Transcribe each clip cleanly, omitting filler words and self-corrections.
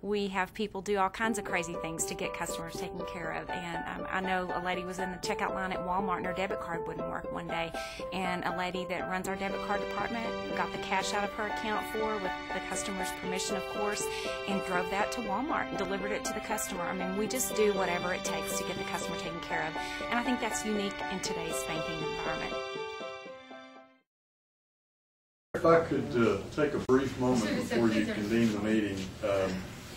we have people do all kinds of crazy things to get customers taken care of. And I know a lady was in the checkout line at Walmart and her debit card wouldn't work one day, and a lady that runs our debit card department got the cash out of her account for her with the customer's permission, of course, and drove that to Walmart and delivered it to the customer. I mean, we just do whatever it takes to get the customer taken care of, and I think that's unique in today's banking environment. If I could take a brief moment before you convene the meeting,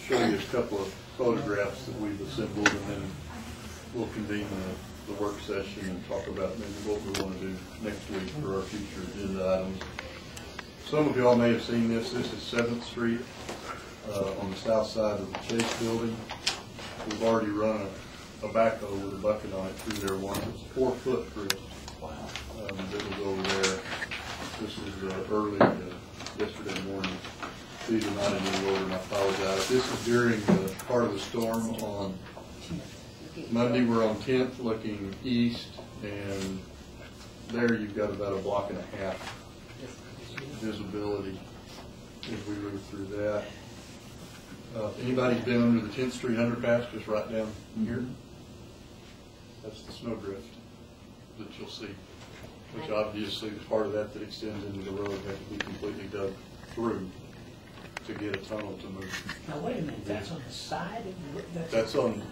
show you a couple of photographs that we've assembled, and then we'll convene the work session and talk about maybe what we want to do next week for our future agenda items. Some of you all may have seen this. This is 7th Street on the south side of the Chase building. We've already run a backhoe with a bucket on it through there once. It's 4 foot, Chris. Wow. That was over there. This was early yesterday morning. These are not in any order, and I apologize. This is during part of the storm on Monday. We're on 10th looking east, and there you've got about a block and a half visibility if we move through that. Anybody's been under the 10th Street underpass, just right down here? That's the snowdrift that you'll see, which obviously the part of that extends into the road has to be completely dug through to get a tunnel to move. Now wait a minute, that's on the side of that's on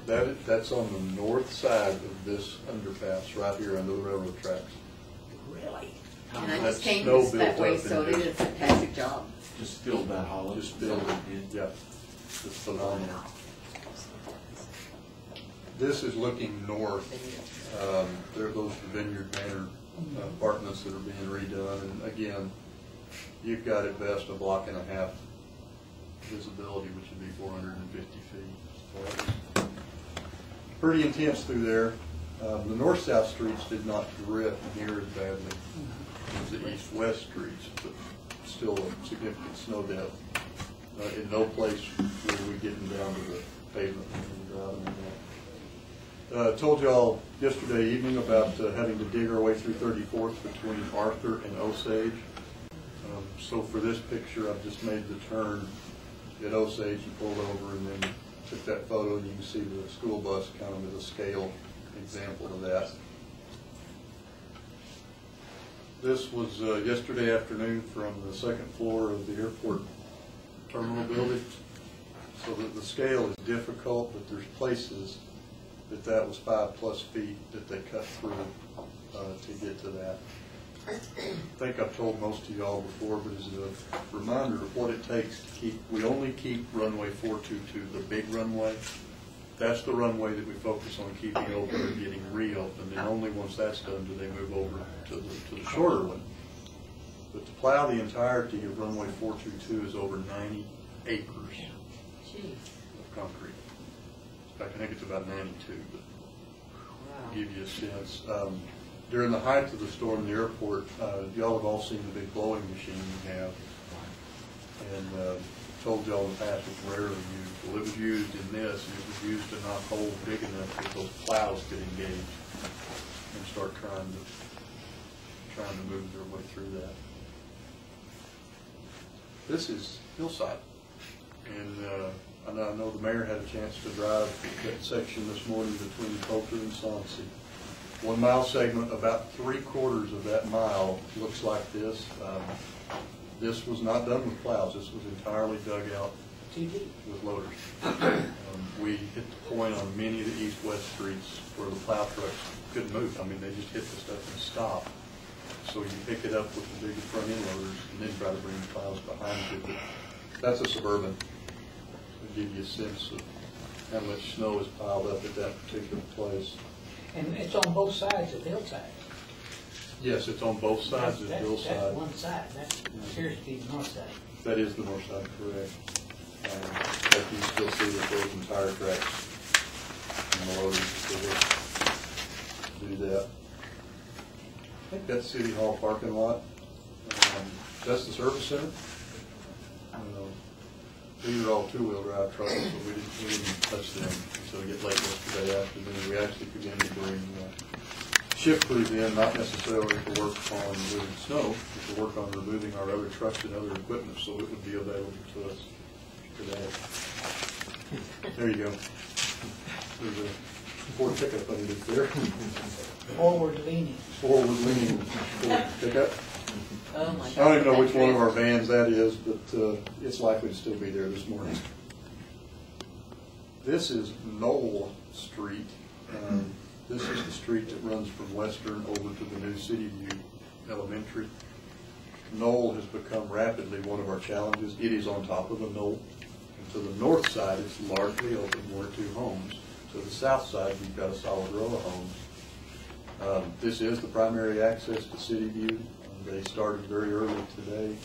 the north side of this underpass right here under the railroad tracks. Really? And I just came that way, so they did a fantastic job. Just filled that hollow. Just filled it. Yeah. It's phenomenal. This is looking north. There are those Vineyard Manor apartments that are being redone, and again, you've got at best a block and a half visibility, which would be 450 feet. So pretty intense through there. The north-south streets did not drift near as badly as the east-west streets, but still a significant snow depth. In no place were we getting down to the pavement when we were driving in that. Told y'all yesterday evening about having to dig our way through 34th between Arthur and Osage. So for this picture, I've just made the turn at Osage and pulled over and then took that photo, and you can see the school bus kind of as a scale example of that. This was yesterday afternoon from the second floor of the airport terminal building. So the scale is difficult, but there's places that was 5+ feet that they cut through to get to that. I think I've told most of y'all before, but as a reminder of what it takes to keep, we only keep runway 422, the big runway. That's the runway that we focus on keeping open or getting reopened, and only once that's done do they move over to the shorter one. But to plow the entirety of runway 422 is over 90 acres of concrete. In fact, I think it's about 92, but to give you a sense. During the height of the storm in the airport, y'all have all seen the big blowing machine we have. And told y'all in the past it's rarely used. Well, it was used in this, and it was used to knock holes big enough that those plows could engage and start trying to move their way through that. This is Hillside, and I know the mayor had a chance to drive that section this morning between Coulter and Soncy. 1 mile segment, about 3/4 of that mile looks like this. This was not done with plows. This was entirely dug out with loaders. We hit the point on many of the east-west streets where the plow trucks couldn't move. I mean, they just hit the stuff and stop. So you pick it up with the big front end loaders and then try to bring the plows behind you. But that's a Suburban. To give you a sense of how much snow is piled up at that particular place. And it's on both sides of Hillside. Yes, it's on both sides of Hillside. That's one side. That appears to be the north side. That is the north side, correct. But you still see the frozen tire tracks and the loaders do that. I think that's City Hall parking lot. That's the service center. These are all two-wheel drive trucks, so we didn't touch them until we get late yesterday afternoon. We actually began to bring shift crews in, not necessarily to work on moving snow, but to work on removing our other trucks and other equipment, so it would be available to us today. There you go. There's a Ford pickup underneath there. Forward leaning. Forward leaning Ford pickup. Oh my God. I don't even know which one of our vans that is, but it's likely to still be there this morning. This is Knoll Street. This is the street that runs from Western over to the new City View Elementary. Knoll has become rapidly one of our challenges. It is on top of a knoll. And to the north side, it's largely open, 1 or 2 homes. To the south side, we've got a solid row of homes. This is the primary access to City View. They started very early today,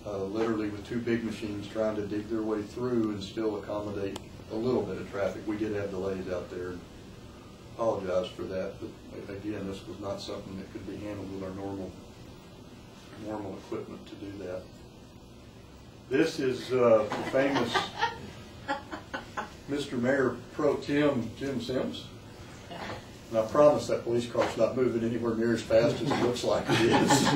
literally with 2 big machines trying to dig their way through and still accommodate a little bit of traffic. We did have delays out there. Apologize for that, but again, this was not something that could be handled with our normal equipment to do that. This is the famous Mr. Mayor Pro Tem Jim Sims. And I promise that police car's not moving anywhere near as fast as it looks like it is.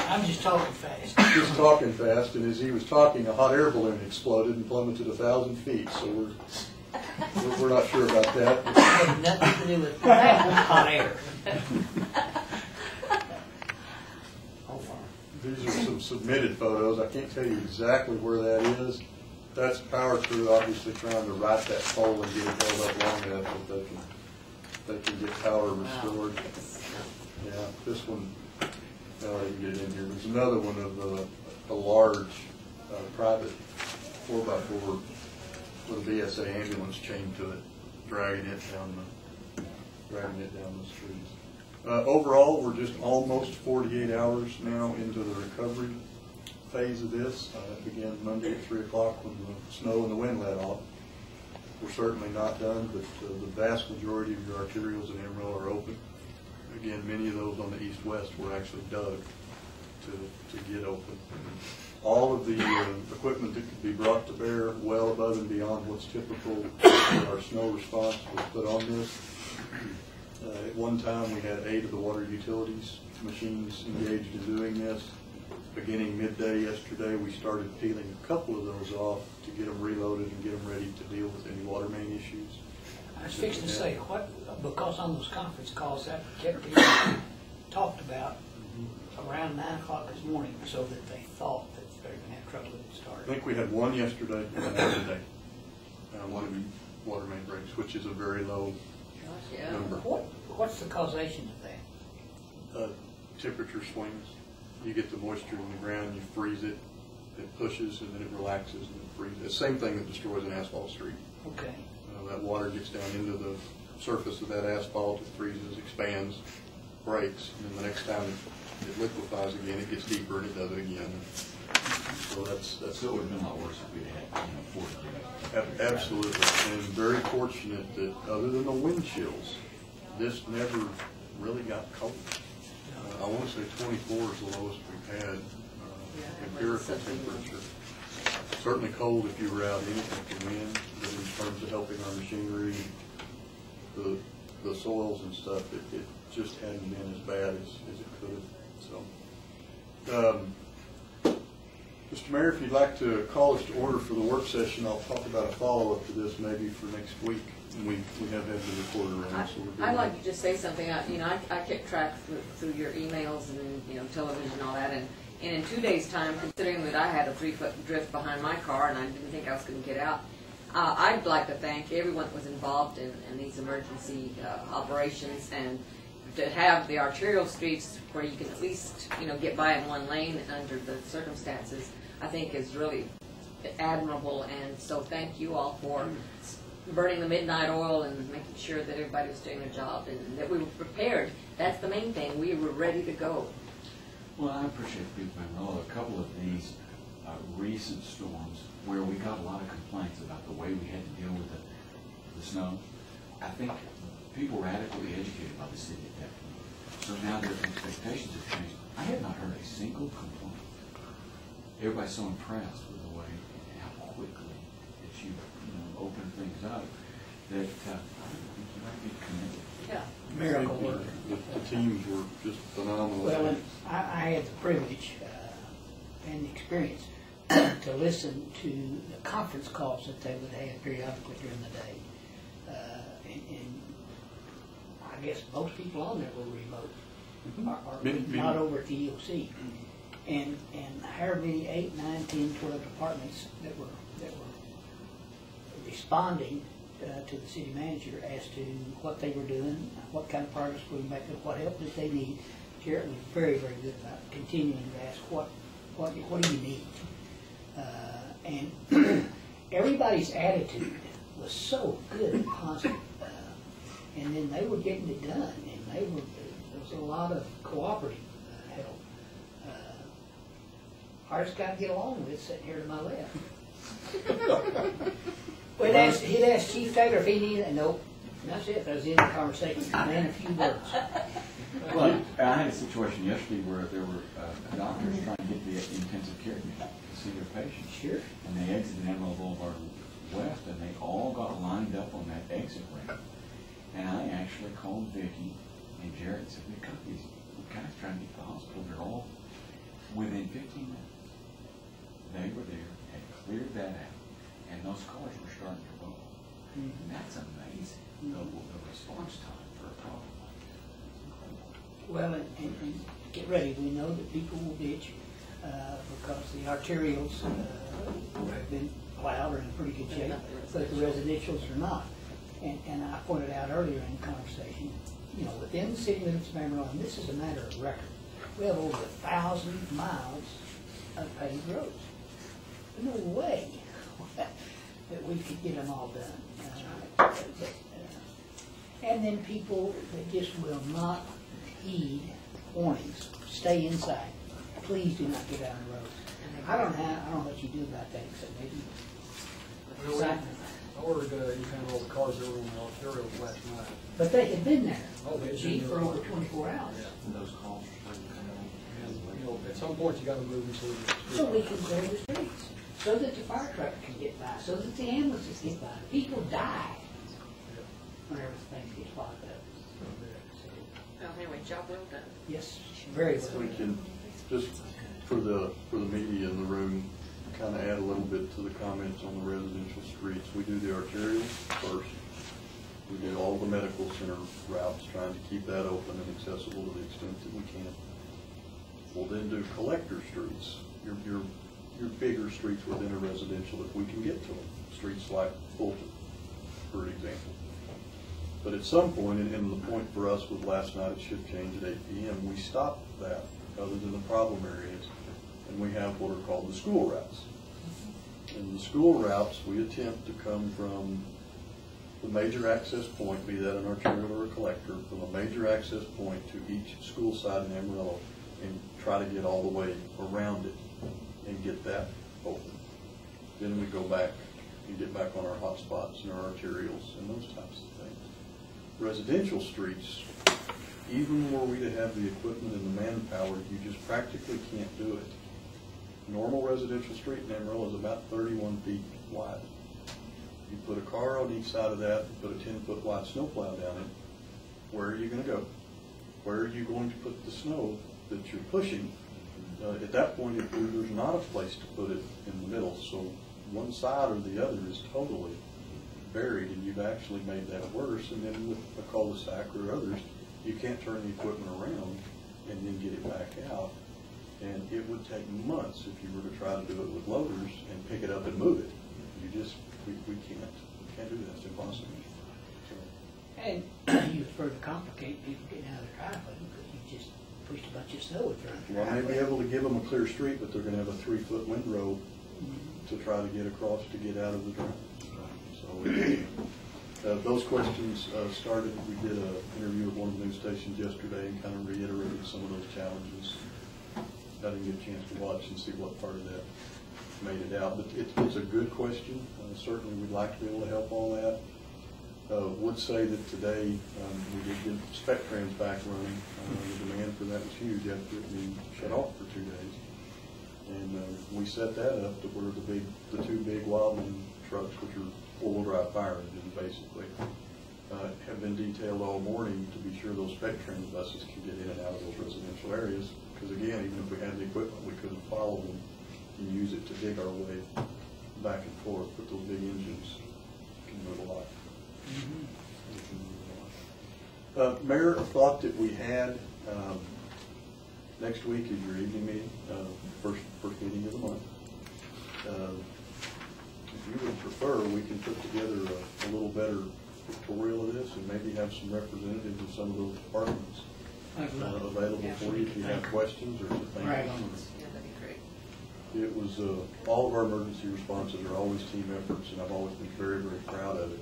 I'm just talking fast. He's talking fast, and as he was talking, a hot air balloon exploded and plummeted 1,000 feet. So we're not sure about that. It had nothing to do with hot air. These are some submitted photos. I can't tell you exactly where that is. That's power crew obviously trying to right that pole and get it held up long enough that they can get power restored. Yeah, this one, now I can get in here. There's another one of a large private 4x4 with a BSA ambulance chained to it, dragging it down the streets. Overall, we're just almost 48 hours now into the recovery phase of this. It began Monday at 3 o'clock when the snow and the wind let off. We're certainly not done, but the vast majority of your arterials in Amarillo are open. Again, many of those on the east-west were actually dug to get open. All of the equipment that could be brought to bear well above and beyond what's typical for our snow response was put on this. At one time, we had 8 of the water utilities machines engaged in doing this. Beginning midday yesterday, we started peeling a couple of those off to get them reloaded and get them ready to deal with any water main issues. I was fixing to say, because on those conference calls that kept being talked about around 9 o'clock this morning, so that they thought that they were going to have trouble getting I started. think we had one yesterday and another today. One of the water main breaks, which is a very low Yeah. number. What's the causation of that? Temperature swings. You get the moisture in the ground, you freeze it, it pushes, and then it relaxes and it freezes. It's the same thing that destroys an asphalt street. Okay. That water gets down into the surface of that asphalt, it freezes, expands, breaks, and then the next time it liquefies again, it gets deeper and it does it again. So that's So it would have been a lot worse if we had, 4 days. absolutely, and very fortunate that other than the wind chills, this never really got cold. I want to say 24 is the lowest we've had, empirical temperature. Certainly cold if you were out anything from wind, but in terms of helping our machinery, the soils and stuff, it just hadn't been as bad as it could have. So, Mr. Mayor, if you'd like to call us to order for the work session, I'll talk about a follow-up to this maybe for next week. We have had the recorder around, so we're doing I'd like to just say something. I kept track through your emails and television and all that, and in 2 days' time, considering that I had a 3-foot drift behind my car and I didn't think I was going to get out, I'd like to thank everyone that was involved in these emergency operations, and to have the arterial streets where you can at least get by in one lane under the circumstances, I think is really admirable. And so thank you all for burning the midnight oil and making sure that everybody was doing their job and that we were prepared. That's the main thing. We were ready to go. Well, I appreciate the people in Amarillo. A couple of these recent storms where we got a lot of complaints about the way we had to deal with the snow. I think people were adequately educated by the city at that point. So now their expectations have changed. I have not heard a single complaint. Everybody's so impressed with the way, how quickly that you open things up that I think you might be committed. Yeah. Miracle work. The teams were just phenomenal. Well, and I had the privilege and the experience to listen to the conference calls that they would have periodically during the day. And I guess most people on there were remote, or not over at the EOC. And however many 8, 9, 10, 12 departments that were responding to the city manager as to what they were doing, what kind of progress we were making, what help did they need. Garrett was very, very good about continuing to ask, what do you need? And everybody's attitude was so good and positive. And then they were getting it done, and there was a lot of cooperative help. Hardest guy to get along with sitting here to my left. Well, he'd ask Chief Taylor if he needed it. Nope. That's it. That was the end of the conversation. Man, a few words. Well, I had a situation yesterday where there were doctors trying to get the intensive care unit to see their patients. Sure. And they exited Amarillo Boulevard West, and they all got lined up on that exit ramp. And I actually called Vicki and Jared and said, "We got these guys trying to get to the hospital. They're all within 15 minutes." They were there and cleared that out, and those cars were starting to roll. And that's amazing, the response time for a problem like that. It's incredible. Well, and get ready. We know that people will ditch because the arterials have been plowed or in pretty good shape, but the residentials are not. And I pointed out earlier in the conversation, you know, within the city limits of Amarillo, and this is a matter of record, we have over 1,000 miles of paved roads. There's no way that we could get them all done. And then people that just will not heed warnings, stay inside. Please do not get out on the roads. I don't know what you do about that, except maybe sign. I ordered you kind of all the cars that were on the arterials last night. But they had been there, Oh, they had Chief, been for there. over 24 hours. And those calls were And, you know, at some point you got to move them So we can clear the streets, so that the fire truck can get by, so that the ambulances get by. People die whenever things get locked up. Oh, anyway, job well done. Yes, very well. We can, just for the media in the room, kind of add a little bit to the comments on the residential streets. We do the arterials first. We do all the medical center routes, trying to keep that open and accessible to the extent that we can. We'll then do collector streets, your bigger streets within a residential if we can get to them. Streets like Fulton, for example. But at some point, and the point for us was last night, it should change at 8 p.m., we stopped that other than the problem areas, and we have what are called the school routes. In the school routes, we attempt to come from the major access point, be that an arterial or a collector, from a major access point to each school site in Amarillo and try to get all the way around it and get that open. Then we go back and get back on our hot spots and our arterials and those types of things. Residential streets, even were we to have the equipment and the manpower, you just practically can't do it. Normal residential street in Amarillo is about 31 feet wide. You put a car on each side of that, you put a 10-foot wide snowplow down it, where are you going to go? Where are you going to put the snow that you're pushing? At that point, there's not a place to put it in the middle, so one side or the other is totally buried, and you've actually made that worse. And then with a cul-de-sac or others, you can't turn the equipment around and then get it back out. And it would take months if you were to try to do it with loaders and pick it up and move it. You just, we can't do that. It's impossible. So. And you further complicate people getting out of their driveway because you just pushed a bunch of snow with their Well, I may be able to give them a clear street, but they're going to have a 3-foot windrow to try to get across to get out of the driveway. So those questions started. We did an interview with one of the news stations yesterday and kind of reiterated some of those challenges. I didn't get a chance to watch and see what part of that made it out, but it's a good question. Certainly we'd like to be able to help all that. Would say that today we did get spec trans back running. The demand for that was huge after it being shut off for 2 days. And we set that up to where the two big Wildman trucks, which are four-wheel drive fire engines basically, have been detailed all morning to be sure those spec trans buses can get in and out of those residential areas. Because again, even if we had the equipment, we couldn't follow them can use it to dig our way back and forth, but those big engines can move a lot. They can move a lot. Mayor, a thought that we had, next week is your evening meeting, first meeting of the month. If you would prefer, we can put together a little better pictorial of this and maybe have some representatives of some of those departments available for you if you have questions or to thank Right. them. Yeah, that'd be great. It was, all of our emergency responses are always team efforts, and I've always been very, very proud of it.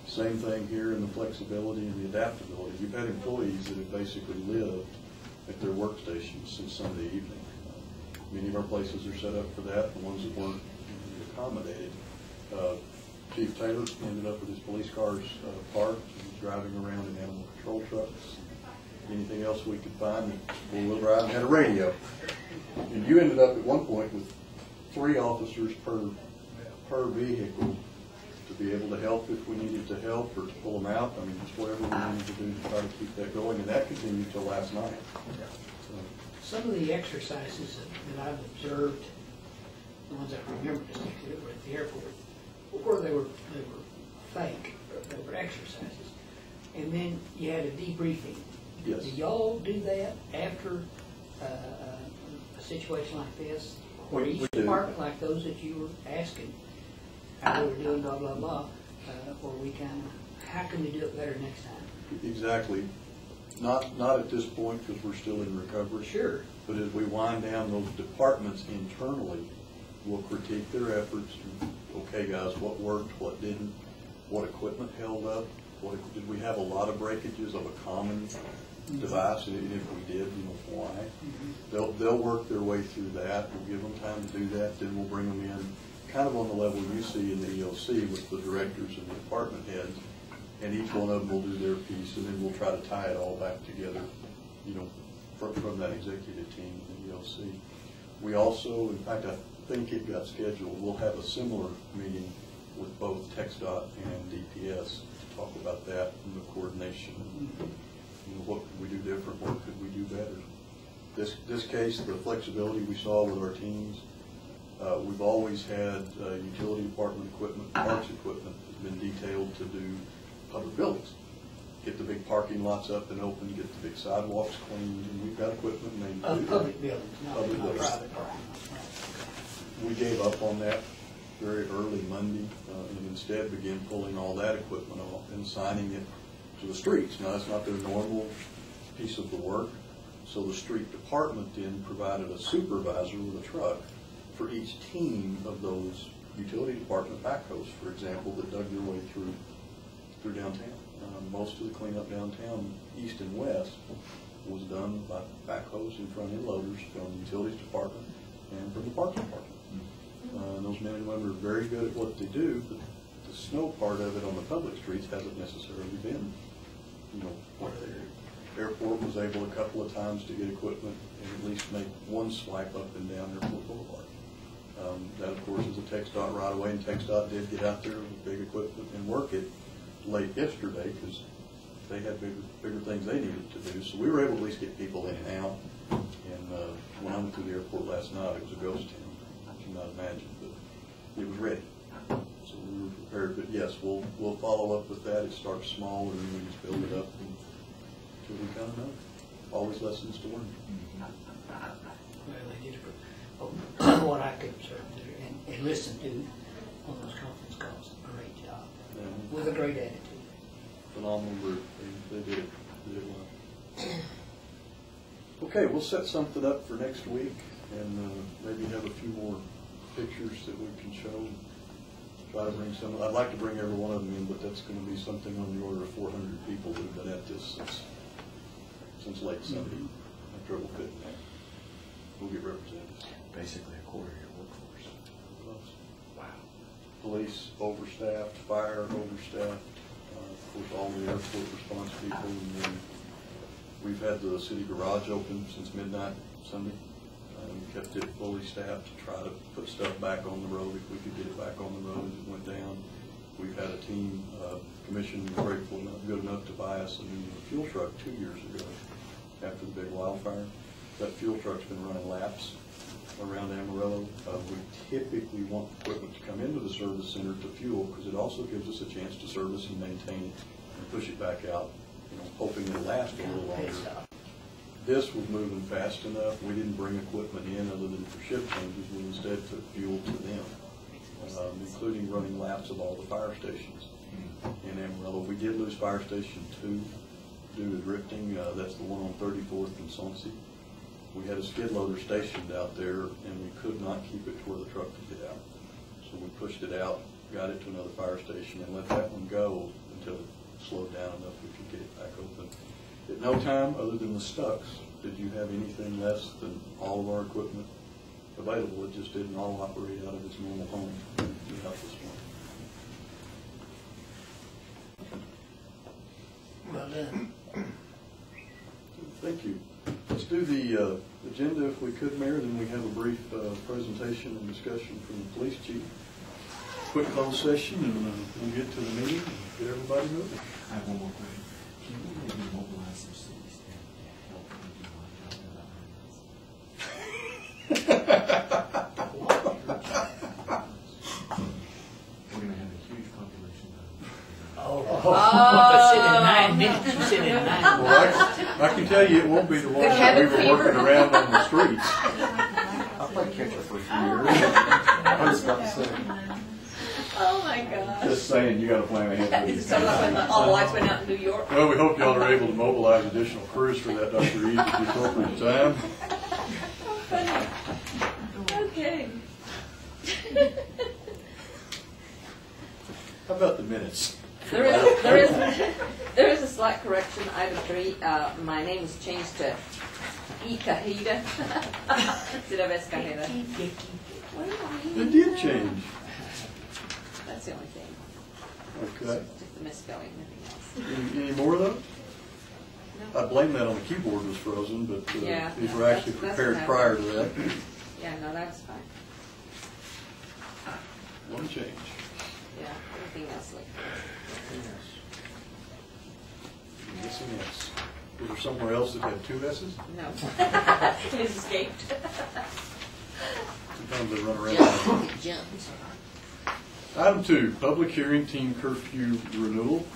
Same thing here in the flexibility and the adaptability. You've had employees that have basically lived at their workstations since Sunday evening. Many of our places are set up for that, the ones that weren't accommodated. Chief Taylor ended up with his police cars parked, and driving around in animal control trucks. Anything else we could find that four-wheel drive, and had a radio. And you ended up at one point with 3 officers per vehicle to be able to help if we needed to help or to pull them out. I mean, just whatever we needed to do to try to keep that going, and that continued till last night. Some of the exercises that I've observed, the ones I remember distinctly that were at the airport, where they were fake, they were exercises. And then you had a debriefing. Yes. Do y'all do that after a situation like this? Or We each do. department, like those that you were asking, how they were doing, blah, blah, blah, where we kind of, how can we do it better next time? Exactly. Not at this point because we're still in recovery. Sure. But as we wind down those departments internally, we'll critique their efforts. Okay, guys, what worked, what didn't, what equipment held up, did we have a lot of breakages of a common device, and if we did, why? They'll work their way through that. We'll give them time to do that. Then we'll bring them in, kind of on the level you see in the EOC with the directors and the department heads, and each one of them will do their piece, and then we'll try to tie it all back together, from that executive team in the EOC. We also, in fact, I think it got scheduled. We'll have a similar meeting with both TxDOT and DPS to talk about that and the coordination. What could we do different? What could we do better? This case, the flexibility we saw with our teams, we've always had utility department equipment, parks equipment has been detailed to do public buildings. Get the big parking lots up and open, get the big sidewalks cleaned, and we've got equipment made to do that. Public buildings, not Public buildings. private parking. We gave up on that very early Monday and instead began pulling all that equipment off and assigning it to the streets. Now, that's not their normal piece of the work, so the street department then provided a supervisor with a truck for each team of those utility department backhoes, for example, that dug their way through downtown. Most of the cleanup downtown, east and west, was done by backhoes and front-end loaders from the utilities department and from the parks department. And those men and women are very good at what they do, but the snow part of it on the public streets hasn't necessarily been, what they Airport was able a couple of times to get equipment and at least make one swipe up and down Airport Boulevard. That, of course, is a TxDOT right away, and TxDOT did get out there with big equipment and work it late yesterday because they had bigger things they needed to do. So we were able to at least get people in and out. And when I went through the airport last night, it was a ghost town. I cannot imagine, but it was ready. So we were prepared. But yes, we'll follow up with that. It starts small, and then we just build it up until we kind of know. Always lessons to learn. Well, they did, what I could observe and listen to on those conference calls, a great job, with a great attitude. Phenomenal group. They did it well. Okay, we'll set something up for next week and maybe have a few more pictures that we can show. Try to bring some. I'd like to bring every one of them in, but that's going to be something on the order of 400 people who've been at this since late Sunday. I have trouble fitting that. We'll get representatives. Basically a quarter of your workforce. Wow. Police overstaffed, fire overstaffed, of course all the airport response people, and then we've had the city garage open since midnight Sunday. We kept it fully staffed to try to put stuff back on the road if we could get it back on the road as it went down. We've had a team, commission grateful enough, good enough to buy us a new fuel truck 2 years ago after the big wildfire. That fuel truck's been running laps around Amarillo. We typically want equipment to come into the service center to fuel, because it also gives us a chance to service and maintain it and push it back out, hoping it'll last a little longer. This was moving fast enough. We didn't bring equipment in other than for shift changes. We instead took fuel to them, including running laps of all the fire stations in Amarillo. We did lose Fire Station 2 due to drifting. That's the one on 34th and Soncy. We had a skid loader stationed out there, and we could not keep it to where the truck could get out. So we pushed it out, got it to another fire station, and let that one go until it slowed down enough we could get it back open. At no time, other than the Stucks, did you have anything less than all of our equipment available. It just didn't all operate out of its normal home without this one. Well done. Thank you. Let's do the agenda if we could, Mayor, then we have a brief presentation and discussion from the police chief. Quick closed session, and we'll get to the meeting and get everybody moving. I have one more question. Can we maybe mobilize some cities to help me do my job? We're going to have a huge population. Sit in 9 minutes. You sit in 9 minutes. Well, I can tell you it won't be the ones that we were working around on the streets. I played catcher for a few years. I was about to say. Oh my gosh. Just saying, you got to plan ahead. It's so like when all the lights went out in New York. Well, we hope y'all are able to mobilize additional crews for that, Dr. Reed, at the appropriate time. Okay. How about the minutes? There is a slight correction. Item 3. My name was changed to Icahida instead of Escajeda. What do you mean? It did change. That's the only thing. Okay. Just the misspelling, nothing else. Any more of those? No. I blame that on the keyboard was frozen, but Yeah, these were actually that's prepared what prior to happened. that. Yeah, no, that's fine. One change. Yeah, everything else like Yes and yes. Was there somewhere else that had 2 S's? no. It escaped. Sometimes they run around. Item 2, public hearing, team curfew renewal.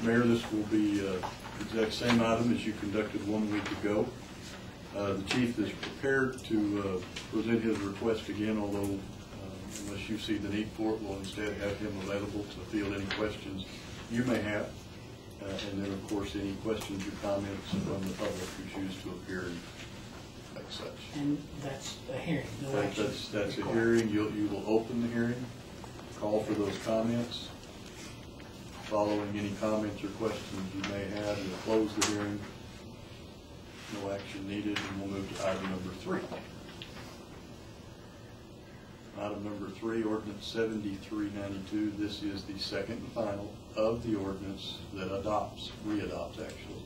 Mayor, this will be the exact same item as you conducted 1 week ago. The chief is prepared to present his request again, although unless you see the need for it, we'll instead have him available to field any questions you may have. And then, of course, any questions or comments from the public who choose to appear and like such. And that's a hearing, no action. That's a hearing. You will open the hearing, call for those comments. Following any comments or questions you may have, you'll close the hearing. No action needed, and we'll move to item number 3. Item number 3, ordinance 7392. This is the second and final of the ordinance that readopts actually,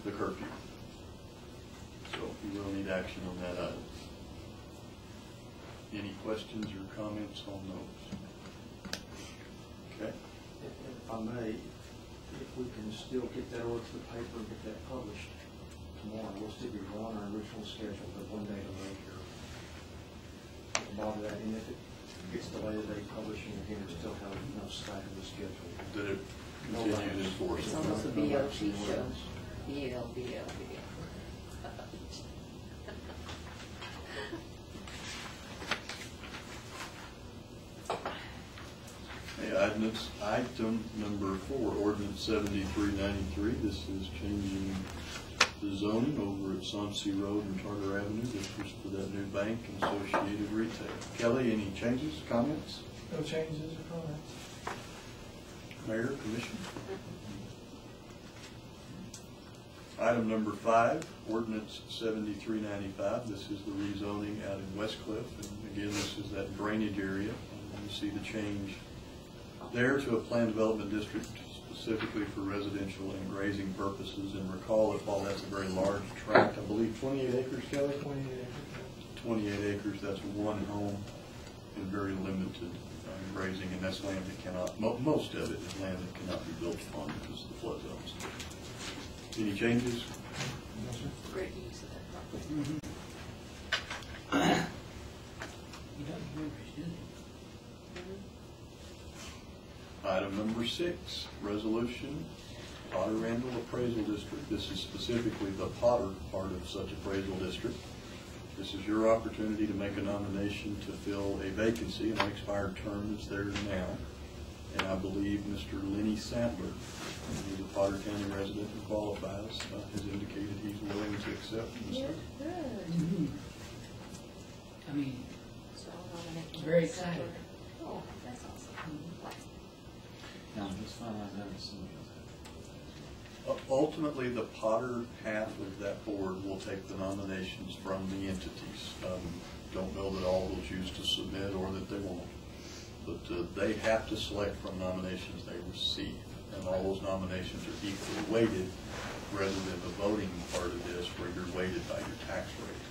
the curfew. So you will need action on that item. Any questions or comments on those? Okay. If I may, if we can still get that order to the paper and get that published tomorrow, we'll still be on our original schedule, but 1 day delay here. Bother that, and if it gets delayed, they publishing again, we still have enough slack in the schedule. Did it continue to enforce? It's almost a BLT show. BL. Item number 4, ordinance 7393. This is changing the zoning over at Soncy Road and Charter Avenue. This was for that new bank and associated retail. Kelly, any changes, comments? No changes or comments. Mayor, Commission? Item number 5, ordinance 7395. This is the rezoning out in Westcliff. And again, this is that drainage area. And you see the change there to a planned development district specifically for residential and grazing purposes. And recall that while that's a very large tract, I believe 28 acres, Kelly? 28 acres. 28 acres, that's one home and very limited grazing, and that's land that cannot, most of it is land that cannot be built upon because of the flood zones. Any changes? No, sir. Great use of that property. good. Item number 6, resolution, Potter Randall Appraisal District. This is specifically the Potter part of such appraisal district. This is your opportunity to make a nomination to fill a vacancy, an expired term that's there now. And I believe Mr. Lenny Sandler, who's a Potter County resident and qualifies, has indicated he's willing to accept this. Mhm. I mean, very excited. Oh, that's awesome. Now, just finalize that as soon as. Ultimately, the Potter half of that board will take the nominations from the entities. Don't know that all will choose to submit or that they won't. But they have to select from nominations they receive. And all those nominations are equally weighted rather than the voting part of this where you're weighted by your tax rate,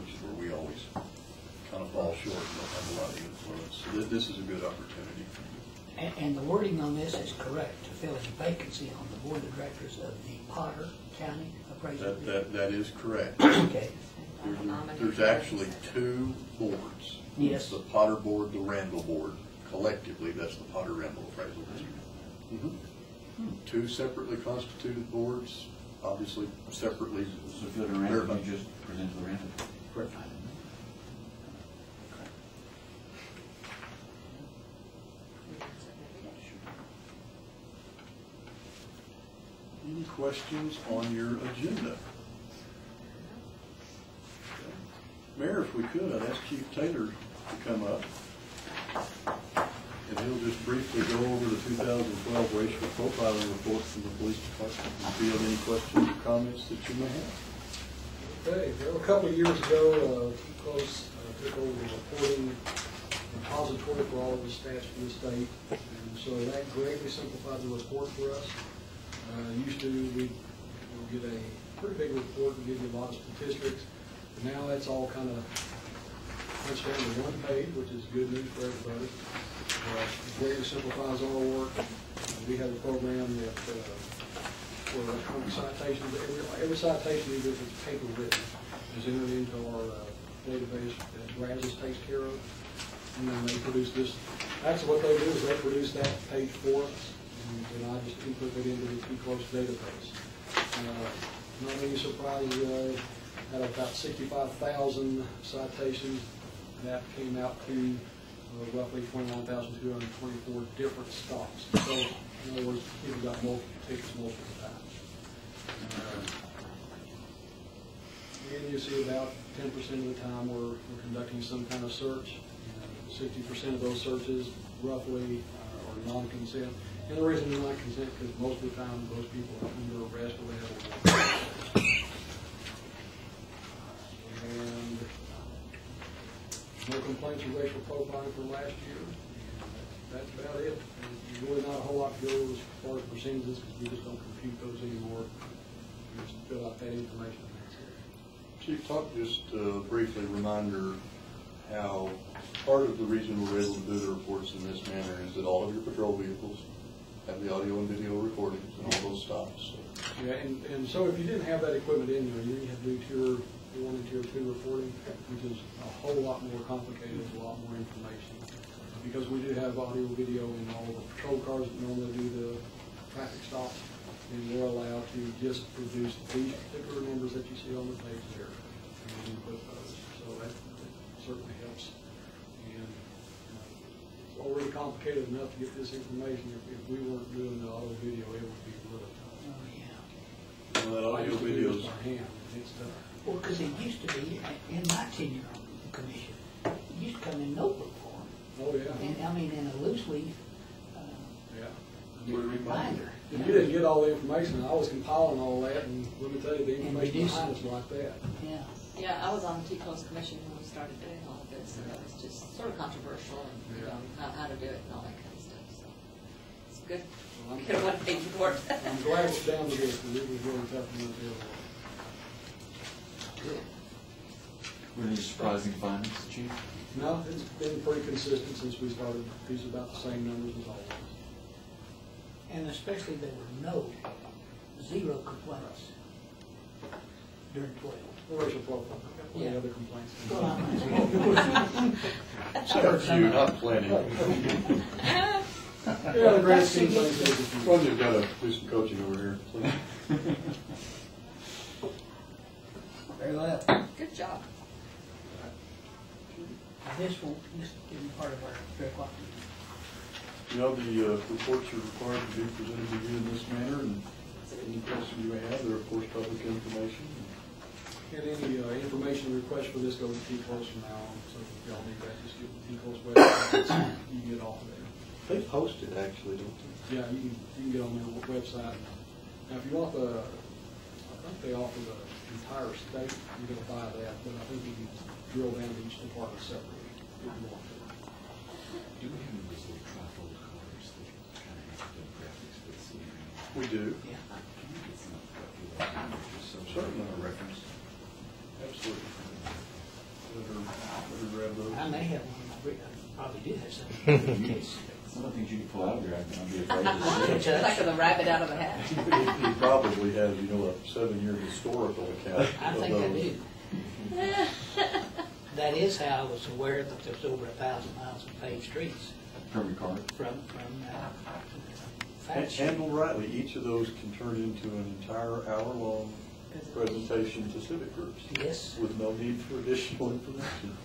which is where we always kind of fall short and don't have a lot of influence. So this is a good opportunity for you. And the wording on this is correct, to fill a vacancy on the board of directors of the Potter County Appraisal. That is correct. Okay. There's actually 2 boards. Yes. The Potter Board, the Randall Board. Collectively, that's the Potter Randall Appraisal District. 2 separately constituted boards, obviously separately. So if you're the random, you just present to the random. Correct. Any questions on your agenda? Mayor, if we could, I'd ask Chief Taylor to come up. And he'll just briefly go over the 2012 racial profiling report from the police department. If you have any questions or comments that you may have. Okay, well, a couple of years ago, Close took over the reporting repository for all of the stats for the state, and so that greatly simplified the report for us. Used to, we'd get a pretty big report and give you a lot of statistics, but now that's all kind of punched down to one page, which is good news for everybody. It greatly simplifies our work. We have a program that for electronic citations, every citation, even if it's paper written, is entered into our database that Brazos takes care of. And then they produce this. That's what they do, is they produce that page for us. And I just input it into the Close database. Not any surprise, out of about 65,000 citations, that came out to roughly 29,224 different stops. So, in other words, people got multiple tickets multiple times. And you see about 10% of the time we're conducting some kind of search. 60% of those searches, roughly, are non-consent. And the reason they're not consent is because most of the time those people are under arrest or they have a and no complaints of racial profiling for last year. And that's about it. And there's really not a whole lot to go as far as percentages because we just don't compute those anymore. We just fill out that information and that's it. Chief, talk just briefly, reminder how part of the reason we're able to do the reports in this manner is that all of your patrol vehicles have the audio and video recordings and all those stops. So. Yeah, and so if you didn't have that equipment in there, you have to do Tier 1 and Tier 2 reporting, which is a whole lot more complicated, a lot more information. Because we do have audio, video in all the patrol cars that normally do the traffic stops, and we're allowed to just produce these particular numbers that you see on the page there, and we input those. So that certainly helps. And it's already complicated enough to get this information. If we weren't doing the audio video, it would be really tough. Oh, yeah. Well, that audio video is. It's done. Well, because it used to be, in my tenure on the commission, it used to come in notebook form. Oh, yeah. And, I mean, in a loose leaf Yeah. binder. If you didn't get all the information, I was compiling all that, and let me tell you, the And information reduce behind it. it's like that. Yeah. Yeah, I was on the T-Close Commission when we started doing all of this, and it was just sort of controversial and how to do it and all that kind of stuff. So it's good. Well, I'm Good one-page report. I'm glad it's down to this, because it was really tough to deal with. Were there any surprising findings, Chief? No, it's been pretty consistent since we started. These are about the same numbers as always. And especially there were zero complaints. during 12. Racial profile, any Yeah. other complaints? Well, Just a few, not plenty. Yeah, the grand scheme of things is a few. Sonia's got to do some coaching over here. please. Very well. Good job. This isn't part of our 3 o'clock meeting. You know, the reports are required to be presented to you in this manner, and any questions you may have, they're of course public information. And any information request for this goes to T-Close from now on, so if y'all need that, just get the T-Close website, you can get off of there. They post it actually, don't they? Yeah, you can get on their website. Now, if you want I think they offer the entire state, you're gonna buy that, but I think you can drill down to each department separately if you want to. Do we have those little trifold colors that kind of have the graphics for the city? We do. Yeah. Can you get some just some Certainly. a reference? Absolutely. Let her grab those. I may have one, I probably do have some in case. Some of the things you can pull out of there, I'd be afraid to Like the rabbit out of a hat. He probably has, you know, a 7-year historical account I of think I those. do. That is how I was aware that there's over 1,000 miles of paved streets From your card? from fact sheet. Handled rightly, each of those can turn into an entire hour-long presentation to civic groups Yes, with no need for additional information.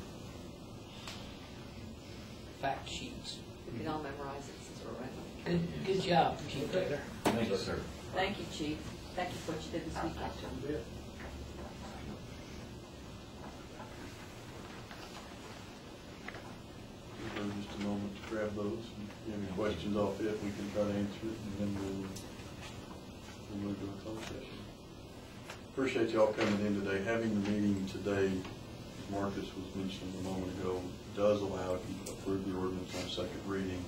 fact sheets. We can all memorize it since we're running. Good job, Chief Taylor. Thank you, sir. Thank you, Chief. Thank you for what you did this weekend. Give her just a moment to grab those. If you have any questions off it, we can try to answer it, and then we'll move to a closed session. Appreciate y'all coming in today. Having the meeting today, as Marcus was mentioning a moment ago, does allow, if you approve the ordinance on second reading,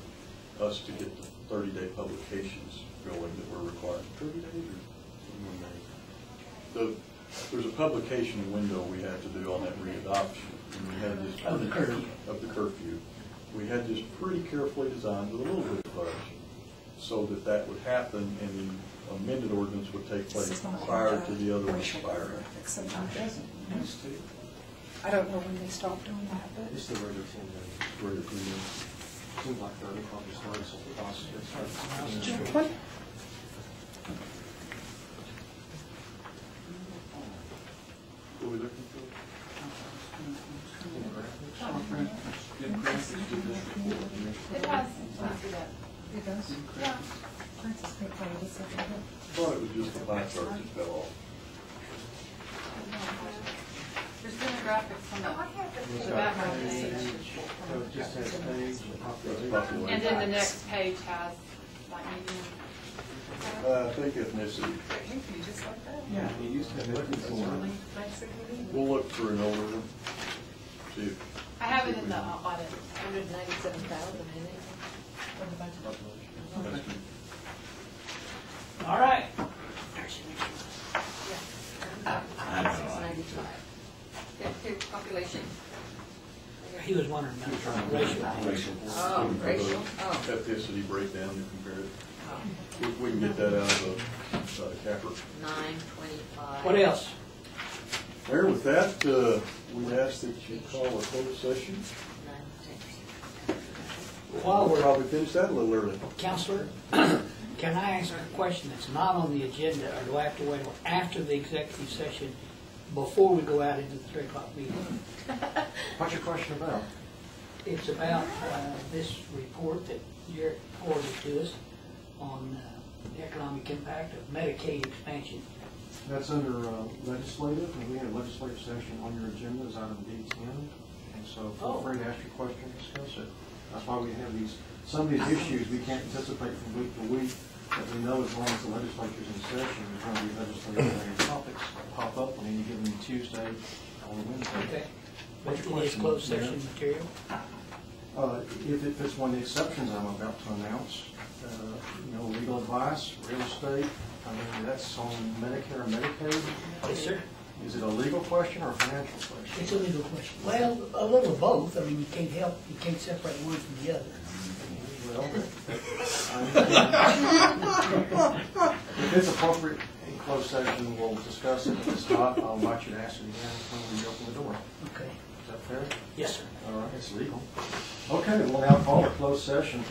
us to get the 30-day publications going that we're required. 30 days or 1 day? There's a publication window we had to do on that readoption. And we had this Of the curfew. Of the curfew. We had this pretty carefully designed with a little bit of correction, so that that would happen and the amended ordinance would take place prior to the other one expiring. Sometimes doesn't. I don't know when they stopped doing that, but. It's the regular 10 days. Right, if we know. Seems like 30, probably started something possible. What? What are we looking for? It has. It does? Yeah. Princess Pink Lady, this is it. Thought it was just the pie chart that fell off. There's demographics on the background page. So it just has page and population. Population. And then the next page has, like, median. I think ethnicity. Just like that. Yeah, you used to have it before. We'll look for an older one. See if I have it in the audit. 197,000 in it. For the budget. that's good. All right. Yeah. 695. Yeah, okay, population. He was wondering about racial. Oh, racial, oh. Ethnicity breakdown to compare it. Oh. We can get that out of the capper. 925. What else? Mayor, with that, we ask that you call a closed session. 910. While We'll we're, probably finish that a little early. Counselor, can I ask a question that's not on the agenda, or do I have to wait until after the executive session before we go out into the 3 o'clock meeting? What's your question about? It's about this report that you're forwarded to us on the economic impact of Medicaid expansion. That's under legislative, and we had a legislative session on your agenda as item D10. And so feel free to ask your question, discuss it. That's why we have these, some of these issues we can't anticipate from week to week, but we know as long as the legislature's in session, there's going to be legislative topics that pop up on any given Tuesday or Wednesday. Okay. But What's your it is question, closed Mayor? session material? If it fits one of the exceptions I'm about to announce, legal advice, real estate, I mean, that's on Medicare and Medicaid. Yes, sir. Is it a legal question or a financial question? It's a legal question. Well, a little of both. I mean, you can't separate one from the other. Well, I understand. If it's appropriate closed session, we'll discuss it. If it's not, I'll invite you to ask it again when we open the door. Okay. Is that fair? Yes, sir. All right, it's legal. Okay, we'll now call a closed session.